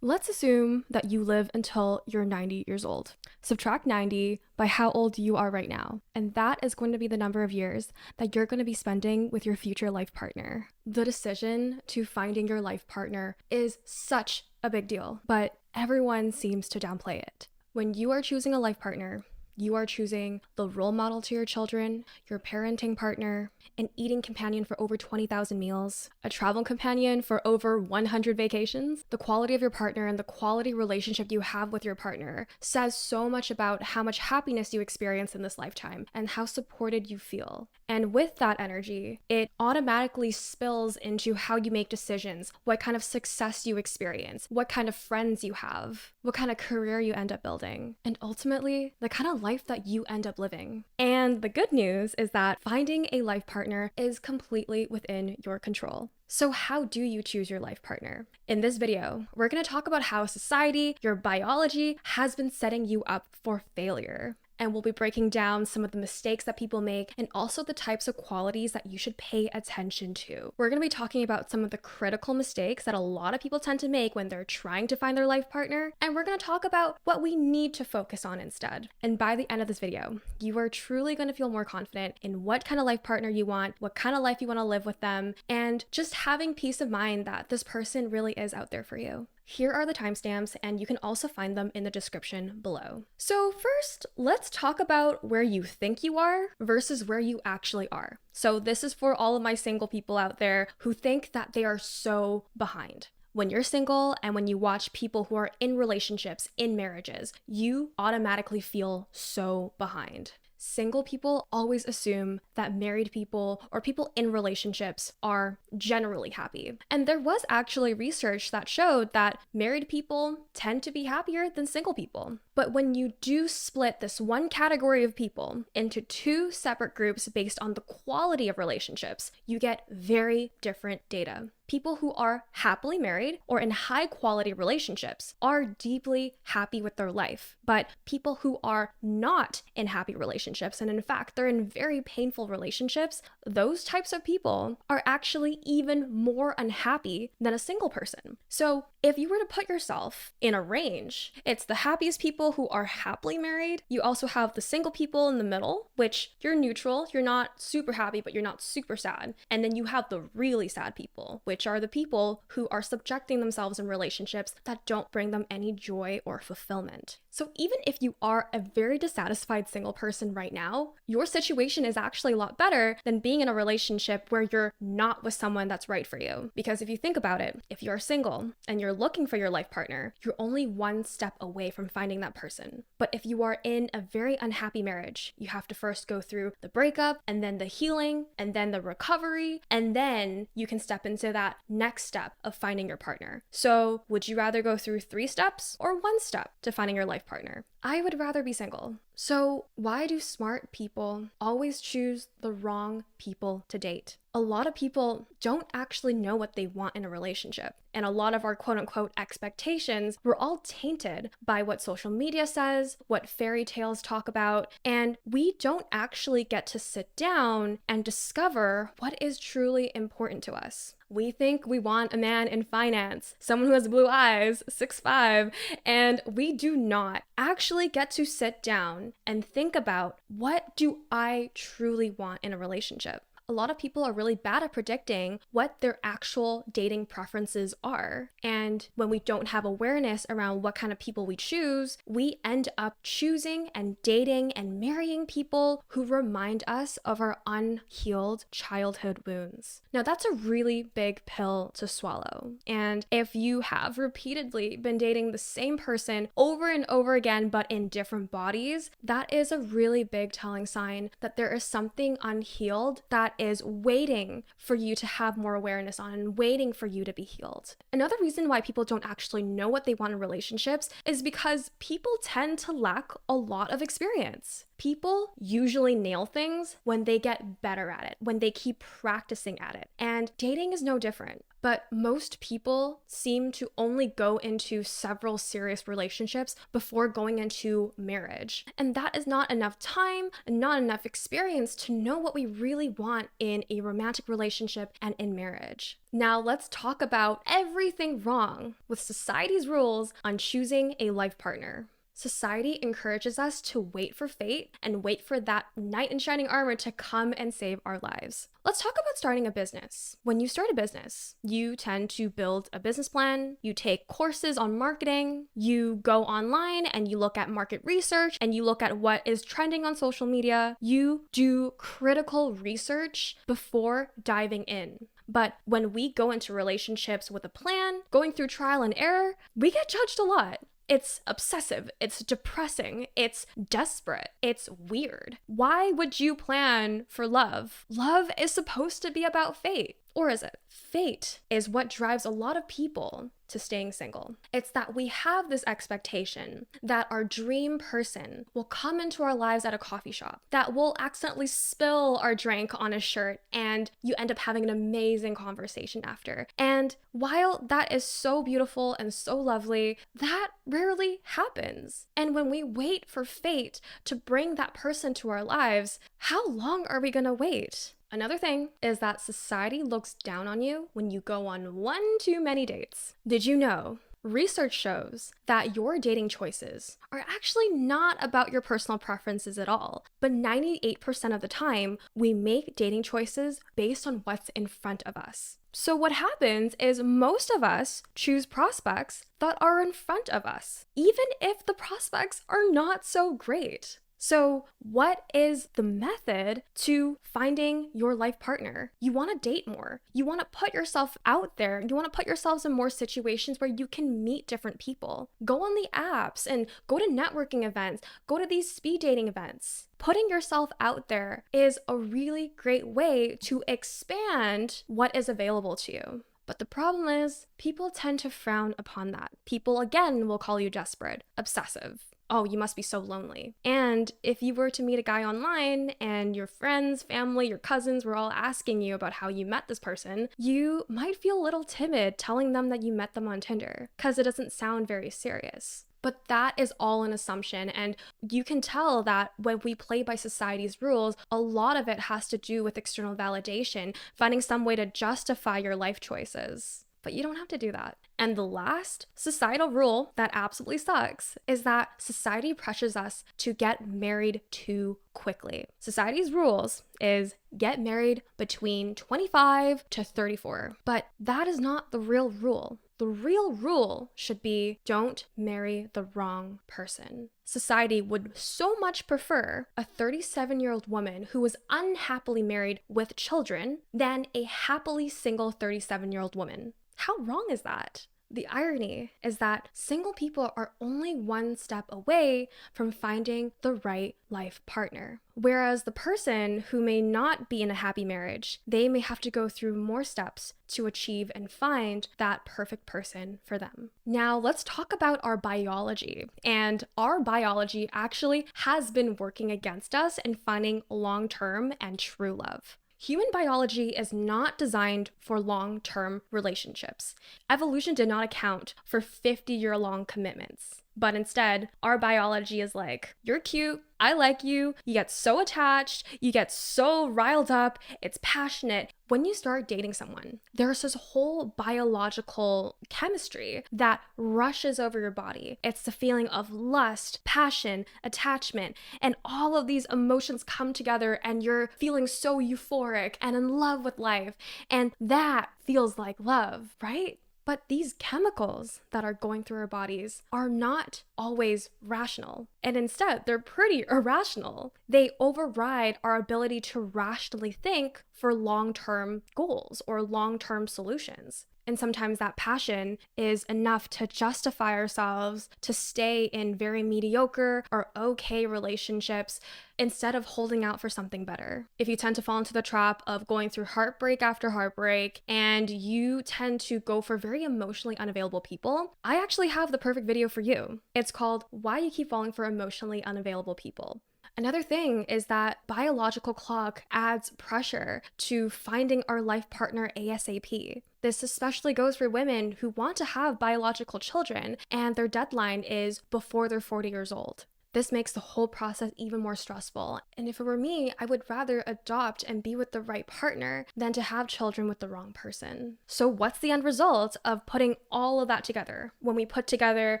Let's assume that you live until you're 90 years old. Subtract 90 by how old you are right now, and that is going to be the number of years that you're going to be spending with your future life partner. The decision to finding your life partner is such a big deal, but everyone seems to downplay it. When you are choosing a life partner, you are choosing the role model to your children, your parenting partner, an eating companion for over 20,000 meals, a travel companion for over 100 vacations. The quality of your partner and the quality relationship you have with your partner says so much about how much happiness you experience in this lifetime and how supported you feel. And with that energy, it automatically spills into how you make decisions, what kind of success you experience, what kind of friends you have, what kind of career you end up building, and ultimately, the kind of life that you end up living. And the good news is that finding a life partner is completely within your control. So how do you choose your life partner? In this video, we're going to talk about how society, your biology, has been setting you up for failure. And we'll be breaking down some of the mistakes that people make and also the types of qualities that you should pay attention to. We're going to be talking about some of the critical mistakes that a lot of people tend to make when they're trying to find their life partner. And we're going to talk about what we need to focus on instead. And by the end of this video, you are truly going to feel more confident in what kind of life partner you want, what kind of life you want to live with them, and just having peace of mind that this person really is out there for you. Here are the timestamps, and you can also find them in the description below. So first, let's talk about where you think you are versus where you actually are. So this is for all of my single people out there who think that they are so behind. When you're single and when you watch people who are in relationships, in marriages, you automatically feel so behind. Single people always assume that married people or people in relationships are generally happy. And there was actually research that showed that married people tend to be happier than single people. But when you do split this one category of people into two separate groups based on the quality of relationships, you get very different data. People who are happily married or in high quality relationships are deeply happy with their life. But people who are not in happy relationships, and in fact, they're in very painful relationships, those types of people are actually even more unhappy than a single person. So if you were to put yourself in a range, it's the happiest people who are happily married. You also have the single people in the middle, which you're neutral. You're not super happy, but you're not super sad. And then you have the really sad people, which are the people who are subjecting themselves in relationships that don't bring them any joy or fulfillment. So even if you are a very dissatisfied single person right now, your situation is actually a lot better than being in a relationship where you're not with someone that's right for you. Because if you think about it, if you're single and you're looking for your life partner, you're only one step away from finding that person. But if you are in a very unhappy marriage, you have to first go through the breakup and then the healing and then the recovery, and then you can step into that next step of finding your partner. So would you rather go through 3 steps or 1 step to finding your life partner? I would rather be single. So why do smart people always choose the wrong people to date? A lot of people don't actually know what they want in a relationship. And a lot of our quote unquote expectations were all tainted by what social media says, what fairy tales talk about, and we don't actually get to sit down and discover what is truly important to us. We think we want a man in finance, someone who has blue eyes, 6'5", and we do not actually get to sit down and think about, what do I truly want in a relationship? A lot of people are really bad at predicting what their actual dating preferences are. And when we don't have awareness around what kind of people we choose, we end up choosing and dating and marrying people who remind us of our unhealed childhood wounds. Now, that's a really big pill to swallow. And if you have repeatedly been dating the same person over and over again, but in different bodies, that is a really big telling sign that there is something unhealed that is waiting for you to have more awareness on and waiting for you to be healed. Another reason why people don't actually know what they want in relationships is because people tend to lack a lot of experience. People usually nail things when they get better at it, when they keep practicing at it. And dating is no different. But most people seem to only go into several serious relationships before going into marriage. And that is not enough time and not enough experience to know what we really want in a romantic relationship and in marriage. Now let's talk about everything wrong with society's rules on choosing a life partner. Society encourages us to wait for fate and wait for that knight in shining armor to come and save our lives. Let's talk about starting a business. When you start a business, you tend to build a business plan, you take courses on marketing, you go online and you look at market research and you look at what is trending on social media. You do critical research before diving in. But when we go into relationships with a plan, going through trial and error, we get judged a lot. It's obsessive, it's depressing, it's desperate, it's weird. Why would you plan for love? Love is supposed to be about fate. Or is it? Fate is what drives a lot of people to staying single. It's that we have this expectation that our dream person will come into our lives at a coffee shop, that we'll accidentally spill our drink on a shirt and you end up having an amazing conversation after. And while that is so beautiful and so lovely, that rarely happens. And when we wait for fate to bring that person to our lives, how long are we gonna wait? Another thing is that society looks down on you when you go on one too many dates. Did you know? Research shows that your dating choices are actually not about your personal preferences at all, but 98% of the time, we make dating choices based on what's in front of us. So what happens is most of us choose prospects that are in front of us, even if the prospects are not so great. So what is the method to finding your life partner? You want to date more. You want to put yourself out there. You want to put yourselves in more situations where you can meet different people. Go on the apps and go to networking events. Go to these speed dating events. Putting yourself out there is a really great way to expand what is available to you. But the problem is, people tend to frown upon that. People, again, will call you desperate, obsessive. Oh, you must be so lonely. And if you were to meet a guy online and your friends, family, your cousins were all asking you about how you met this person, you might feel a little timid telling them that you met them on Tinder because it doesn't sound very serious. But that is all an assumption, and you can tell that when we play by society's rules, a lot of it has to do with external validation, finding some way to justify your life choices. But you don't have to do that. And the last societal rule that absolutely sucks is that society pressures us to get married too quickly. Society's rules is get married between 25 to 34. But that is not the real rule. The real rule should be don't marry the wrong person. Society would so much prefer a 37-year-old woman who was unhappily married with children than a happily single 37-year-old woman. How wrong is that? The irony is that single people are only one step away from finding the right life partner. Whereas the person who may not be in a happy marriage, they may have to go through more steps to achieve and find that perfect person for them. Now let's talk about our biology. And our biology actually has been working against us in finding long-term and true love. Human biology is not designed for long-term relationships. Evolution did not account for 50-year-long commitments. But instead, our biology is like, you're cute, I like you, you get so attached, you get so riled up, it's passionate. When you start dating someone, there's this whole biological chemistry that rushes over your body. It's the feeling of lust, passion, attachment, and all of these emotions come together and you're feeling so euphoric and in love with life. And that feels like love, right? But these chemicals that are going through our bodies are not always rational. And instead, they're pretty irrational. They override our ability to rationally think for long-term goals or long-term solutions. And sometimes that passion is enough to justify ourselves to stay in very mediocre or okay relationships instead of holding out for something better. If you tend to fall into the trap of going through heartbreak after heartbreak and you tend to go for very emotionally unavailable people, I actually have the perfect video for you. It's called Why You Keep Falling for Emotionally Unavailable People. Another thing is that biological clock adds pressure to finding our life partner ASAP. This especially goes for women who want to have biological children and their deadline is before they're 40 years old. This makes the whole process even more stressful. And if it were me, I would rather adopt and be with the right partner than to have children with the wrong person. So what's the end result of putting all of that together? When we put together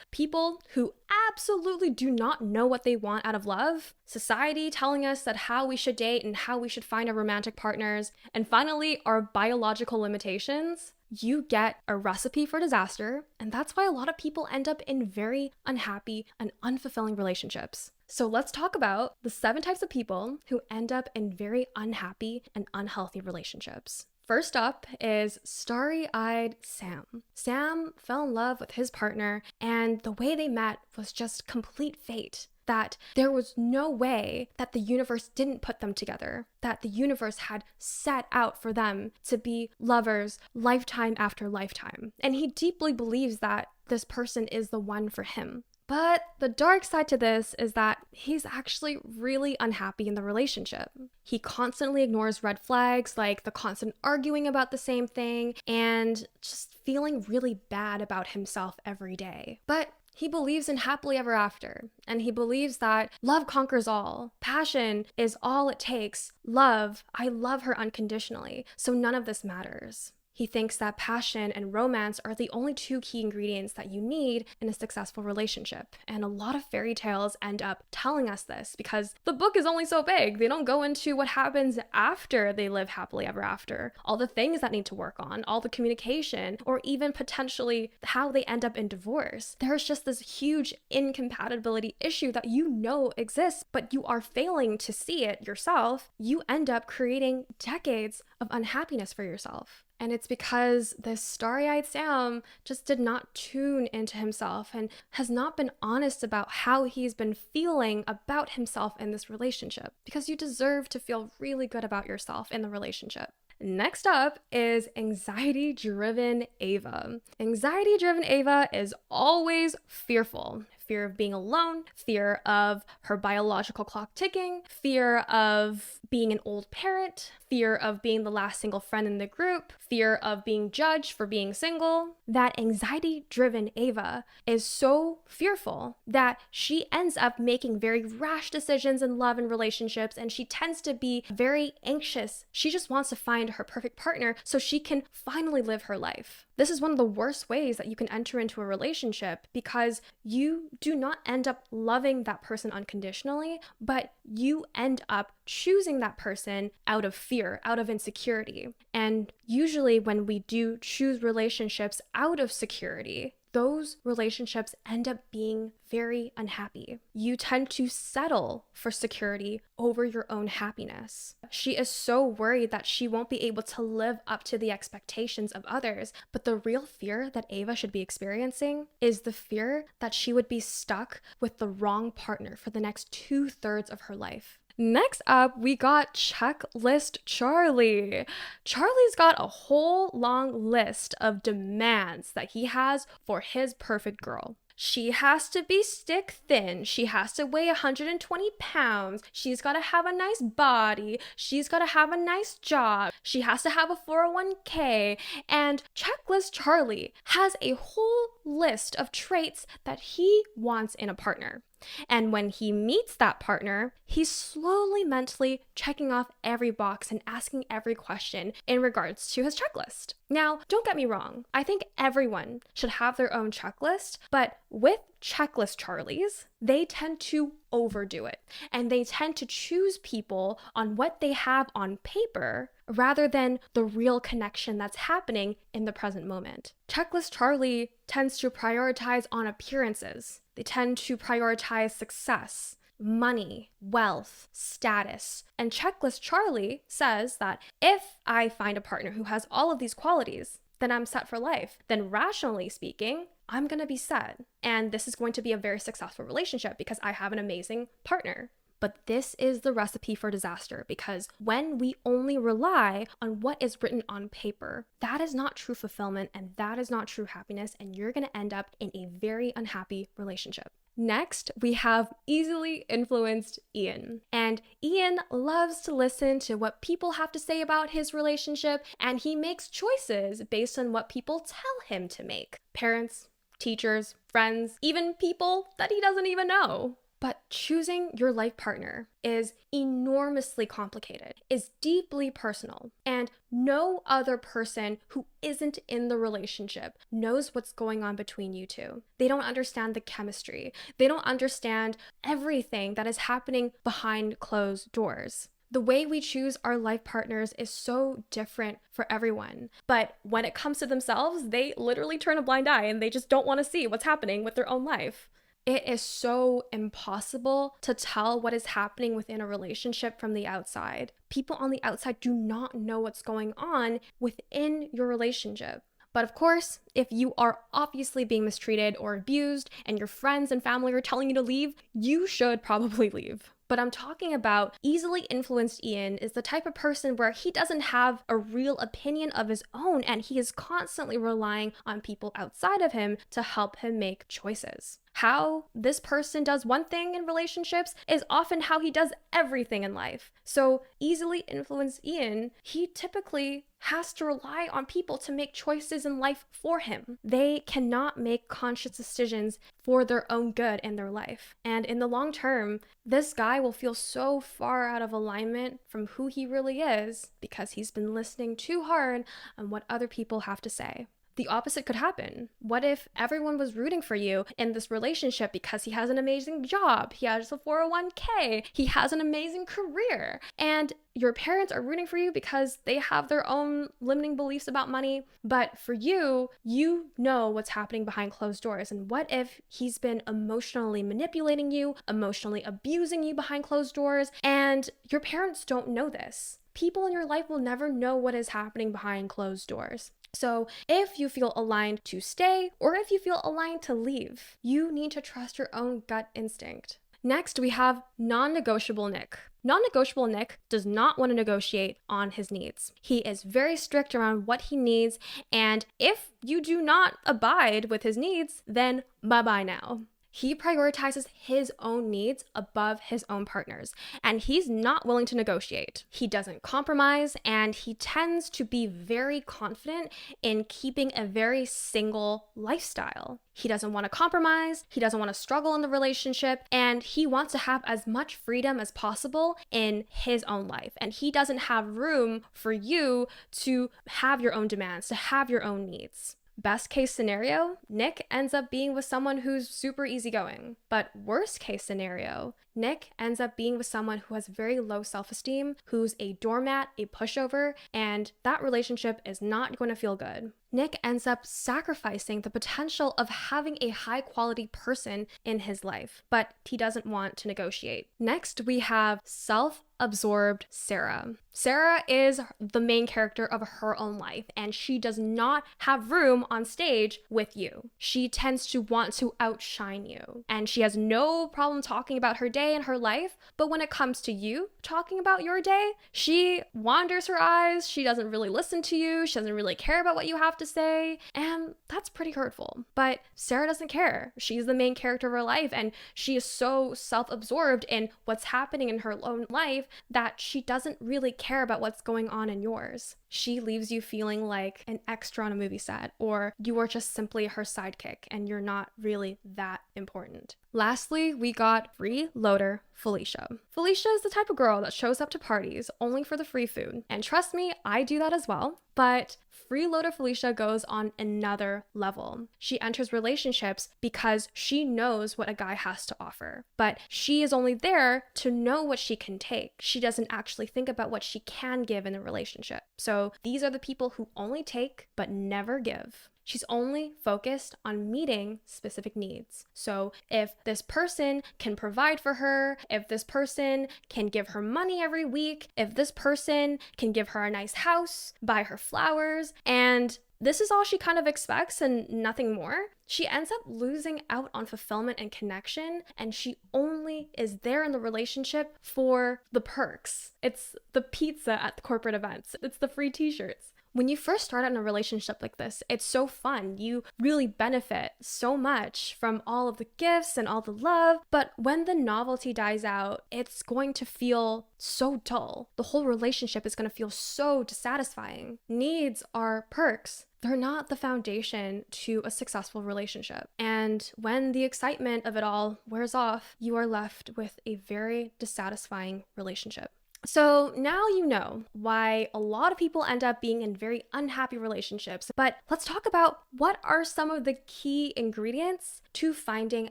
people who absolutely do not know what they want out of love, society telling us that how we should date and how we should find our romantic partners, and finally our biological limitations, you get a recipe for disaster, and that's why a lot of people end up in very unhappy and unfulfilling relationships. So let's talk about the 7 types of people who end up in very unhappy and unhealthy relationships. First up is starry-eyed Sam. Sam fell in love with his partner, and the way they met was just complete fate. That there was no way that the universe didn't put them together, that the universe had set out for them to be lovers lifetime after lifetime. And he deeply believes that this person is the one for him. But the dark side to this is that he's actually really unhappy in the relationship. He constantly ignores red flags like the constant arguing about the same thing and just feeling really bad about himself every day. But he believes in happily ever after, and he believes that love conquers all. Passion is all it takes. Love, I love her unconditionally, so none of this matters. He thinks that passion and romance are the only 2 key ingredients that you need in a successful relationship. And a lot of fairy tales end up telling us this because the book is only so big. They don't go into what happens after they live happily ever after, all the things that need to work on, all the communication, or even potentially how they end up in divorce. There's just this huge incompatibility issue that you know exists, but you are failing to see it yourself. You end up creating decades of unhappiness for yourself. And it's because this starry-eyed Sam just did not tune into himself and has not been honest about how he's been feeling about himself in this relationship. Because you deserve to feel really good about yourself in the relationship. Next up is anxiety-driven Ava. Anxiety-driven Ava is always fearful. Fear of being alone, fear of her biological clock ticking, fear of being an old parent, fear of being the last single friend in the group, fear of being judged for being single. That anxiety-driven Ava is so fearful that she ends up making very rash decisions in love and relationships, and she tends to be very anxious. She just wants to find her perfect partner so she can finally live her life. This is one of the worst ways that you can enter into a relationship because you do not end up loving that person unconditionally, but you end up choosing that person out of fear, out of insecurity. And usually when we do choose relationships out of security, those relationships end up being very unhappy. You tend to settle for security over your own happiness. She is so worried that she won't be able to live up to the expectations of others, but the real fear that Ava should be experiencing is the fear that she would be stuck with the wrong partner for the next 2/3 of her life. Next up, we got Checklist Charlie. Charlie's got a whole long list of demands that he has for his perfect girl. She has to be stick thin. She has to weigh 120 pounds. She's got to have a nice body. She's got to have a nice job. She has to have a 401k. And Checklist Charlie has a whole list of traits that he wants in a partner. And when he meets that partner, he's slowly mentally checking off every box and asking every question in regards to his checklist. Now, don't get me wrong. I think everyone should have their own checklist, but with Checklist Charlies, they tend to overdo it. And they tend to choose people on what they have on paper rather than the real connection that's happening in the present moment. Checklist Charlie tends to prioritize on appearances. They tend to prioritize success, money, wealth, status. And Checklist Charlie says that if I find a partner who has all of these qualities, then I'm set for life. Then rationally speaking, I'm going to be set. And this is going to be a very successful relationship because I have an amazing partner. But this is the recipe for disaster, because when we only rely on what is written on paper, that is not true fulfillment and that is not true happiness, and you're going to end up in a very unhappy relationship. Next, we have easily influenced Ian. And Ian loves to listen to what people have to say about his relationship, and he makes choices based on what people tell him to make. Parents, teachers, friends, even people that he doesn't even know. But choosing your life partner is enormously complicated, is deeply personal, and no other person who isn't in the relationship knows what's going on between you two. They don't understand the chemistry. They don't understand everything that is happening behind closed doors. The way we choose our life partners is so different for everyone. But when it comes to themselves, they literally turn a blind eye and they just don't want to see what's happening with their own life. It is so impossible to tell what is happening within a relationship from the outside. People on the outside do not know what's going on within your relationship. But of course, if you are obviously being mistreated or abused and your friends and family are telling you to leave, you should probably leave. But I'm talking about easily influenced Ian is the type of person where he doesn't have a real opinion of his own, and he is constantly relying on people outside of him to help him make choices. How this person does one thing in relationships is often how he does everything in life. So easily influenced Ian, he typically has to rely on people to make choices in life for him. They cannot make conscious decisions for their own good in their life. And in the long term, this guy will feel so far out of alignment from who he really is because he's been listening too hard on what other people have to say. The opposite could happen. What if everyone was rooting for you in this relationship because he has an amazing job, he has a 401k, he has an amazing career, and your parents are rooting for you because they have their own limiting beliefs about money, but for you, you know what's happening behind closed doors. And what if he's been emotionally manipulating you, emotionally abusing you behind closed doors, and your parents don't know this? People in your life will never know what is happening behind closed doors. So if you feel aligned to stay or if you feel aligned to leave, you need to trust your own gut instinct. Next, we have non-negotiable Nick. Non-negotiable Nick does not want to negotiate on his needs. He is very strict around what he needs, and if you do not abide with his needs, then bye-bye now. He prioritizes his own needs above his own partner's, and he's not willing to negotiate. He doesn't compromise, and he tends to be very confident in keeping a very single lifestyle. He doesn't want to compromise, he doesn't want to struggle in the relationship, and he wants to have as much freedom as possible in his own life. And he doesn't have room for you to have your own demands, to have your own needs. Best case scenario, Nick ends up being with someone who's super easygoing. But worst case scenario, Nick ends up being with someone who has very low self-esteem, who's a doormat, a pushover, and that relationship is not going to feel good. Nick ends up sacrificing the potential of having a high-quality person in his life, but he doesn't want to negotiate. Next, we have self-absorbed Sarah. Sarah is the main character of her own life, and she does not have room on stage with you. She tends to want to outshine you, and she has no problem talking about her day and her life, but when it comes to you talking about your day, she wanders her eyes, she doesn't really listen to you, she doesn't really care about what you have to say, and that's pretty hurtful. But Sarah doesn't care. She's the main character of her life, and she is so self-absorbed in what's happening in her own life that she doesn't really care about what's going on in yours. She leaves you feeling like an extra on a movie set, or you are just simply her sidekick and you're not really that important. Lastly, we got freeloader Felicia. Felicia is the type of girl that shows up to parties only for the free food. And trust me, I do that as well. But freeloader Felicia goes on another level. She enters relationships because she knows what a guy has to offer, but she is only there to know what she can take. She doesn't actually think about what she can give in a relationship. So these are the people who only take but never give. She's only focused on meeting specific needs. So if this person can provide for her, if this person can give her money every week, if this person can give her a nice house, buy her flowers, and this is all she kind of expects and nothing more, She ends up losing out on fulfillment and connection, and she only is there in the relationship for the perks. It's the pizza at the corporate events, it's the free t-shirts. When you first start out in a relationship like this, it's so fun. You really benefit so much from all of the gifts and all the love. But when the novelty dies out, it's going to feel so dull. The whole relationship is going to feel so dissatisfying. Needs are perks. They're not the foundation to a successful relationship. And when the excitement of it all wears off, you are left with a very dissatisfying relationship. So now you know why a lot of people end up being in very unhappy relationships, but let's talk about what are some of the key ingredients to finding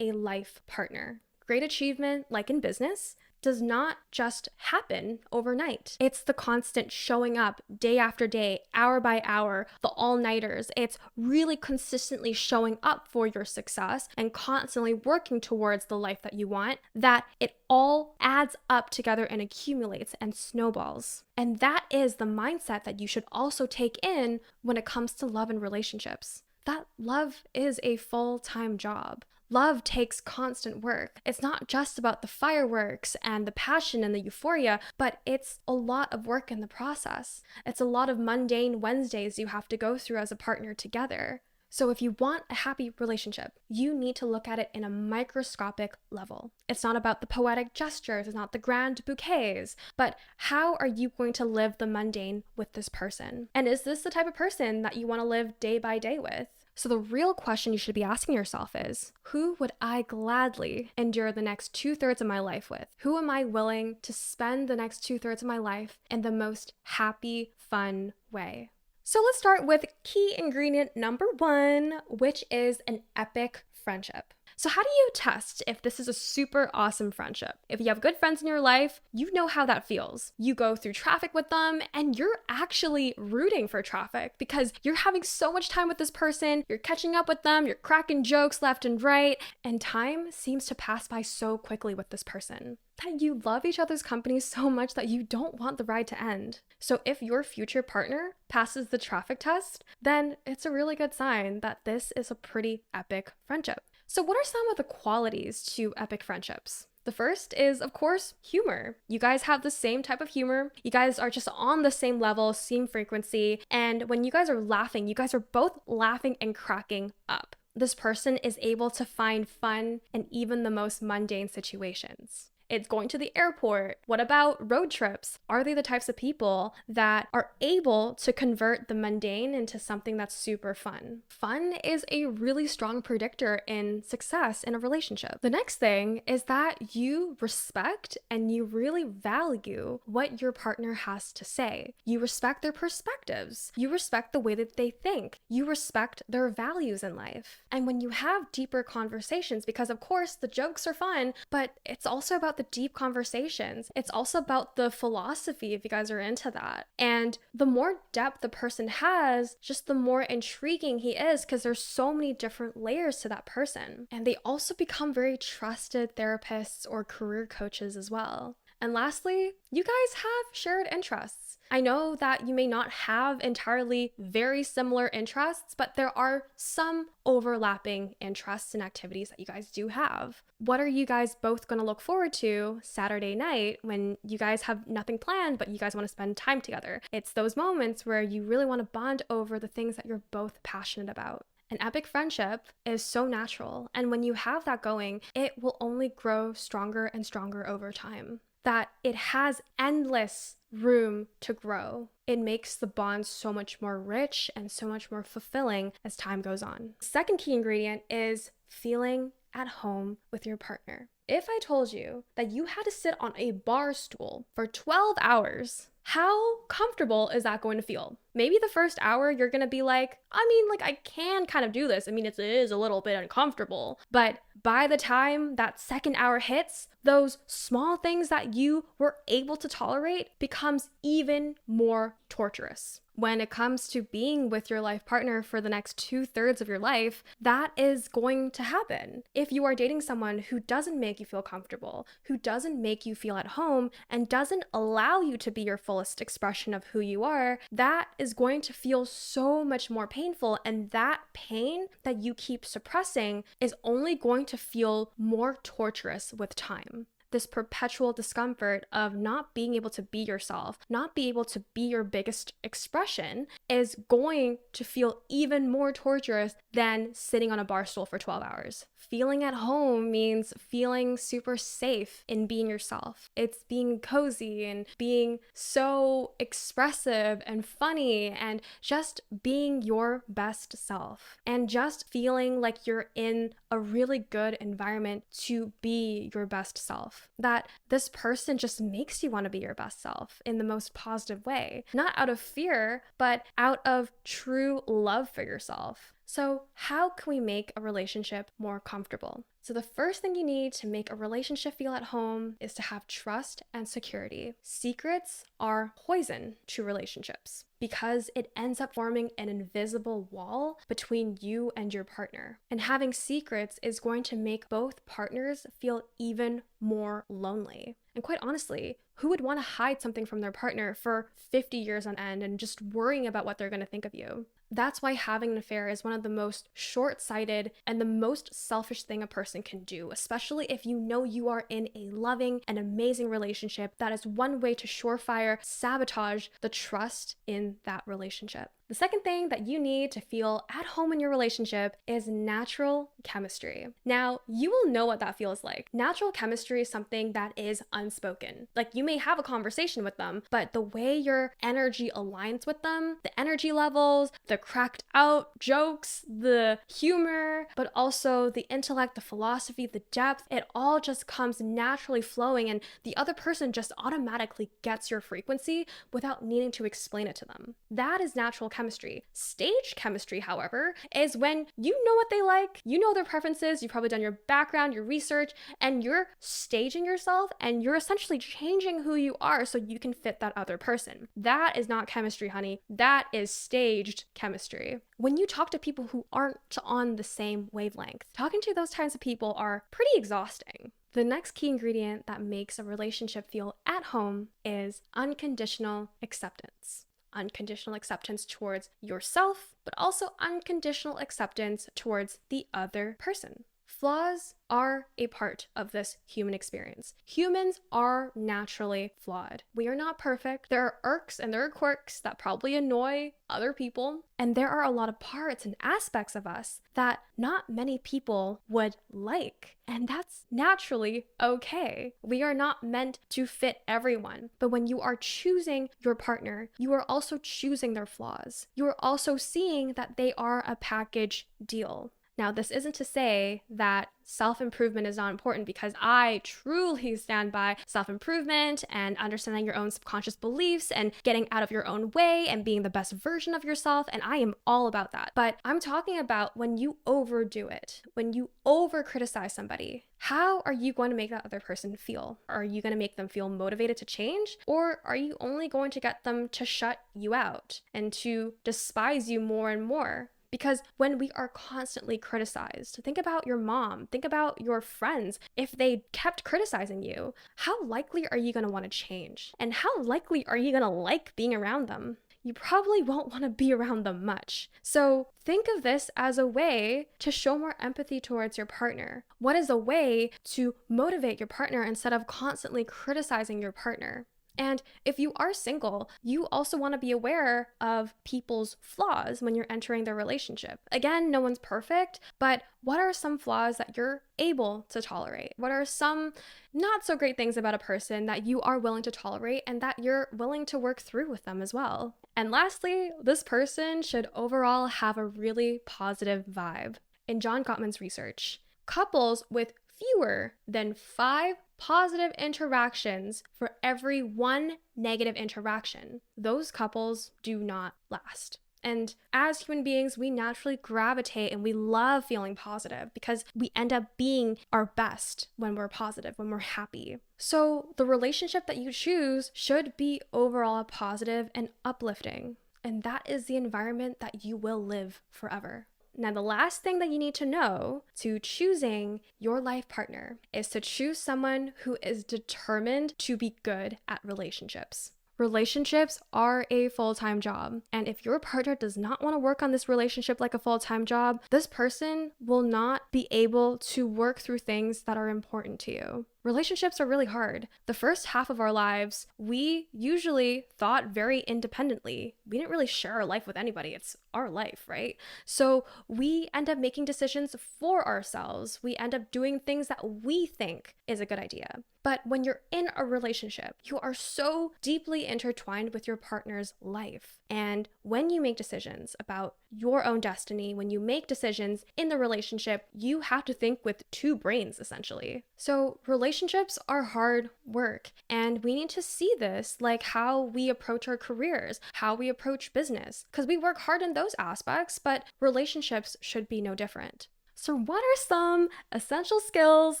a life partner. Great achievement, like in business, does not just happen overnight. It's the constant showing up day after day, hour by hour, the all-nighters. It's really consistently showing up for your success and constantly working towards the life that you want, that it all adds up together and accumulates and snowballs. And that is the mindset that you should also take in when it comes to love and relationships. That love is a full-time job. Love takes constant work. It's not just about the fireworks and the passion and the euphoria, but it's a lot of work in the process. It's a lot of mundane Wednesdays you have to go through as a partner together. So if you want a happy relationship, you need to look at it in a microscopic level. It's not about the poetic gestures, it's not the grand bouquets, but how are you going to live the mundane with this person? And is this the type of person that you want to live day by day with? So the real question you should be asking yourself is, who would I gladly endure the next 2/3 of my life with? Who am I willing to spend the next 2/3 of my life in the most happy, fun way? So let's start with key ingredient number 1, which is an epic friendship. So how do you test if this is a super awesome friendship? If you have good friends in your life, you know how that feels. You go through traffic with them and you're actually rooting for traffic because you're having so much time with this person, you're catching up with them, you're cracking jokes left and right, and time seems to pass by so quickly with this person that you love each other's company so much that you don't want the ride to end. So if your future partner passes the traffic test, then it's a really good sign that this is a pretty epic friendship. So what are some of the qualities to epic friendships? The first is, of course, humor. You guys have the same type of humor. You guys are just on the same level, same frequency. And when you guys are laughing, you guys are both laughing and cracking up. This person is able to find fun in even the most mundane situations. It's going to the airport. What about road trips? Are they the types of people that are able to convert the mundane into something that's super fun? Fun is a really strong predictor in success in a relationship. The next thing is that you respect and you really value what your partner has to say. You respect their perspectives. You respect the way that they think. You respect their values in life. And when you have deeper conversations, because of course the jokes are fun, but it's also about the deep conversations. It's also about the philosophy if you guys are into that. And the more depth the person has, just the more intriguing he is because there's so many different layers to that person. And they also become very trusted therapists or career coaches as well. And lastly, you guys have shared interests. I know that you may not have entirely very similar interests, but there are some overlapping interests and activities that you guys do have. What are you guys both going to look forward to Saturday night when you guys have nothing planned, but you guys want to spend time together? It's those moments where you really want to bond over the things that you're both passionate about. An epic friendship is so natural, and when you have that going, it will only grow stronger and stronger over time. That it has endless room to grow. It makes the bond so much more rich and so much more fulfilling as time goes on. Second key ingredient is feeling at home with your partner. If I told you that you had to sit on a bar stool for 12 hours, how comfortable is that going to feel? Maybe the first hour you're going to be like, I can kind of do this. It is a little bit uncomfortable. But by the time that second hour hits, those small things that you were able to tolerate becomes even more torturous. when it comes to being with your life partner for the next 2/3 of your life, that is going to happen. If you are dating someone who doesn't make you feel comfortable, who doesn't make you feel at home, and doesn't allow you to be your fullest expression of who you are, that is going to feel so much more painful. And that pain that you keep suppressing is only going to feel more torturous with time. This perpetual discomfort of not being able to be yourself, not be able to be your biggest expression, is going to feel even more torturous than sitting on a bar stool for 12 hours. Feeling at home means feeling super safe in being yourself. It's being cozy and being so expressive and funny and just being your best self and just feeling like you're in a really good environment to be your best self. That this person just makes you want to be your best self in the most positive way, not out of fear, but out of true love for yourself. So how can we make a relationship more comfortable? So the first thing you need to make a relationship feel at home is to have trust and security. Secrets are poison to relationships because it ends up forming an invisible wall between you and your partner. And having secrets is going to make both partners feel even more lonely. And quite honestly, who would want to hide something from their partner for 50 years on end and just worrying about what they're going to think of you? That's why having an affair is one of the most short-sighted and the most selfish thing a person can do, especially if you know you are in a loving and amazing relationship. That is one way to surefire sabotage the trust in that relationship. The second thing that you need to feel at home in your relationship is natural chemistry. Now, you will know what that feels like. Natural chemistry is something that is unspoken. Like, you may have a conversation with them, but the way your energy aligns with them, the energy levels, the cracked out jokes, the humor, but also the intellect, the philosophy, the depth, it all just comes naturally flowing, and the other person just automatically gets your frequency without needing to explain it to them. That is natural chemistry. Stage chemistry, however, is when you know what they like, you know their preferences, you've probably done your background, your research, and you're staging yourself and you're essentially changing who you are so you can fit that other person. That is not chemistry, honey. That is staged chemistry. When you talk to people who aren't on the same wavelength, talking to those kinds of people are pretty exhausting. The next key ingredient that makes a relationship feel at home is unconditional acceptance. Unconditional acceptance towards yourself, but also unconditional acceptance towards the other person. Flaws are a part of this human experience. Humans are naturally flawed. We are not perfect. There are irks and there are quirks that probably annoy other people. And there are a lot of parts and aspects of us that not many people would like. And that's naturally okay. We are not meant to fit everyone. But when you are choosing your partner, you are also choosing their flaws. You are also seeing that they are a package deal. Now, this isn't to say that self-improvement is not important, because I truly stand by self-improvement and understanding your own subconscious beliefs and getting out of your own way and being the best version of yourself, and I am all about that. But I'm talking about when you overdo it, when you over-criticize somebody. How are you going to make that other person feel? Are you going to make them feel motivated to change? Or are you only going to get them to shut you out and to despise you more and more? Because when we are constantly criticized, think about your mom, think about your friends. If they kept criticizing you, how likely are you going to want to change? And how likely are you going to like being around them? You probably won't want to be around them much. So think of this as a way to show more empathy towards your partner. What is a way to motivate your partner instead of constantly criticizing your partner? And if you are single, you also want to be aware of people's flaws when you're entering their relationship. Again, no one's perfect, but what are some flaws that you're able to tolerate? What are some not so great things about a person that you are willing to tolerate and that you're willing to work through with them as well? And lastly, this person should overall have a really positive vibe. In John Gottman's research, couples with fewer than 5 positive interactions for every 1 negative interaction, those couples do not last. And as human beings, we naturally gravitate and we love feeling positive because we end up being our best when we're positive, when we're happy. So the relationship that you choose should be overall positive and uplifting. And that is the environment that you will live forever. Now, the last thing that you need to know to choosing your life partner is to choose someone who is determined to be good at relationships. Relationships are a full-time job, and if your partner does not want to work on this relationship like a full-time job, this person will not be able to work through things that are important to you. Relationships are really hard. The first half of our lives, we usually thought very independently. We didn't really share our life with anybody. It's our life, right? So we end up making decisions for ourselves. We end up doing things that we think is a good idea. But when you're in a relationship, you are so deeply intertwined with your partner's life. And when you make decisions about your own destiny, when you make decisions in the relationship, you have to think with two brains, essentially. So relationships are hard work, and we need to see this like how we approach our careers, how we approach business, because we work hard in those aspects, but relationships should be no different. So what are some essential skills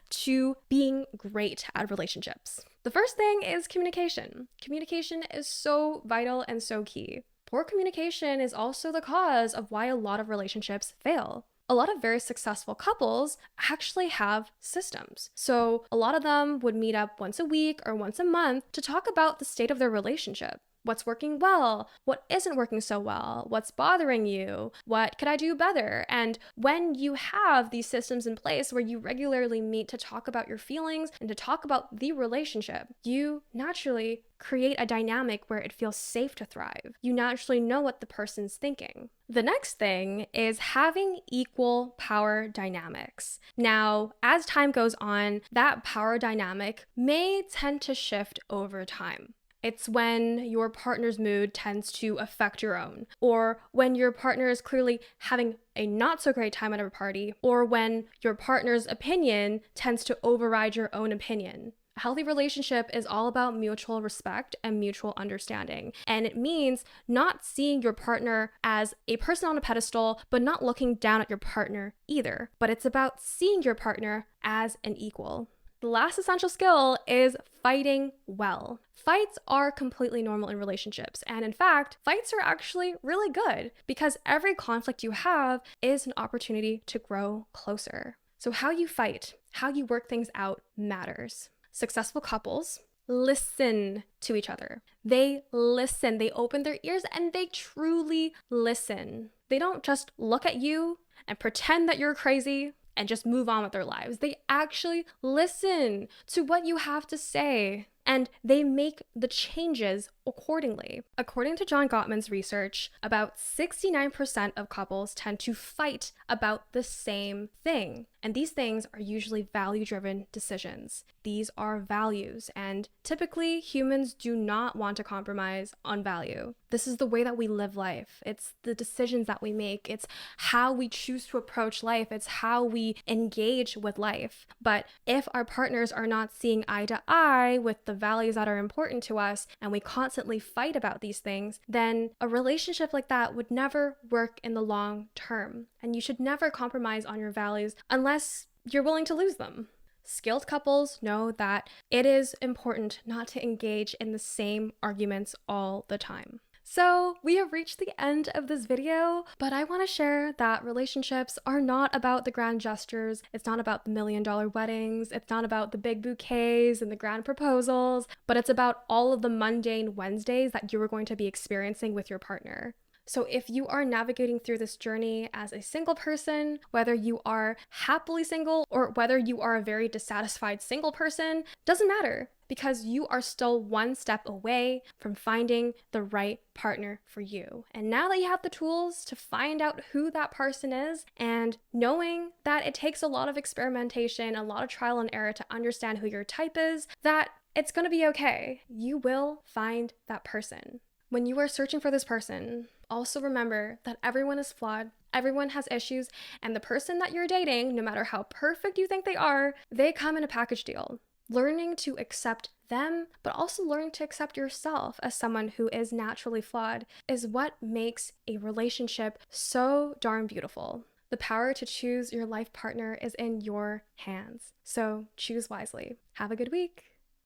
to being great at relationships? The first thing is communication. Communication is so vital and so key. Poor communication is also the cause of why a lot of relationships fail. A lot of very successful couples actually have systems. So a lot of them would meet up once a week or once a month to talk about the state of their relationship. What's working well? What isn't working so well? What's bothering you? What could I do better? And when you have these systems in place where you regularly meet to talk about your feelings and to talk about the relationship, you naturally create a dynamic where it feels safe to thrive. You naturally know what the person's thinking. The next thing is having equal power dynamics. Now, as time goes on, that power dynamic may tend to shift over time. It's when your partner's mood tends to affect your own, or when your partner is clearly having a not so great time at a party, or when your partner's opinion tends to override your own opinion. A healthy relationship is all about mutual respect and mutual understanding. And it means not seeing your partner as a person on a pedestal, but not looking down at your partner either. But it's about seeing your partner as an equal. The last essential skill is fighting well. Fights are completely normal in relationships. And in fact, fights are actually really good because every conflict you have is an opportunity to grow closer. So how you fight, how you work things out matters. Successful couples listen to each other. They listen, they open their ears, and they truly listen. They don't just look at you and pretend that you're crazy and just move on with their lives. They actually listen to what you have to say, and they make the changes accordingly. According to John Gottman's research, about 69% of couples tend to fight about the same thing. And these things are usually value-driven decisions. These are values, and typically humans do not want to compromise on value. This is the way that we live life. It's the decisions that we make. It's how we choose to approach life. It's how we engage with life. But if our partners are not seeing eye to eye with the values that are important to us, and we constantly fight about these things, then a relationship like that would never work in the long term. And you should never compromise on your values unless you're willing to lose them. Skilled couples know that it is important not to engage in the same arguments all the time. So we have reached the end of this video, but I want to share that relationships are not about the grand gestures. It's not about the $1 million weddings. It's not about the big bouquets and the grand proposals, but it's about all of the mundane Wednesdays that you are going to be experiencing with your partner. So if you are navigating through this journey as a single person, whether you are happily single or whether you are a very dissatisfied single person, doesn't matter, because you are still one step away from finding the right partner for you. And now that you have the tools to find out who that person is, and knowing that it takes a lot of experimentation, a lot of trial and error to understand who your type is, that it's going to be okay. You will find that person. When you are searching for this person, also remember that everyone is flawed, everyone has issues, and the person that you're dating, no matter how perfect you think they are, they come in a package deal. Learning to accept them, but also learning to accept yourself as someone who is naturally flawed is what makes a relationship so darn beautiful. The power to choose your life partner is in your hands. So choose wisely. Have a good week.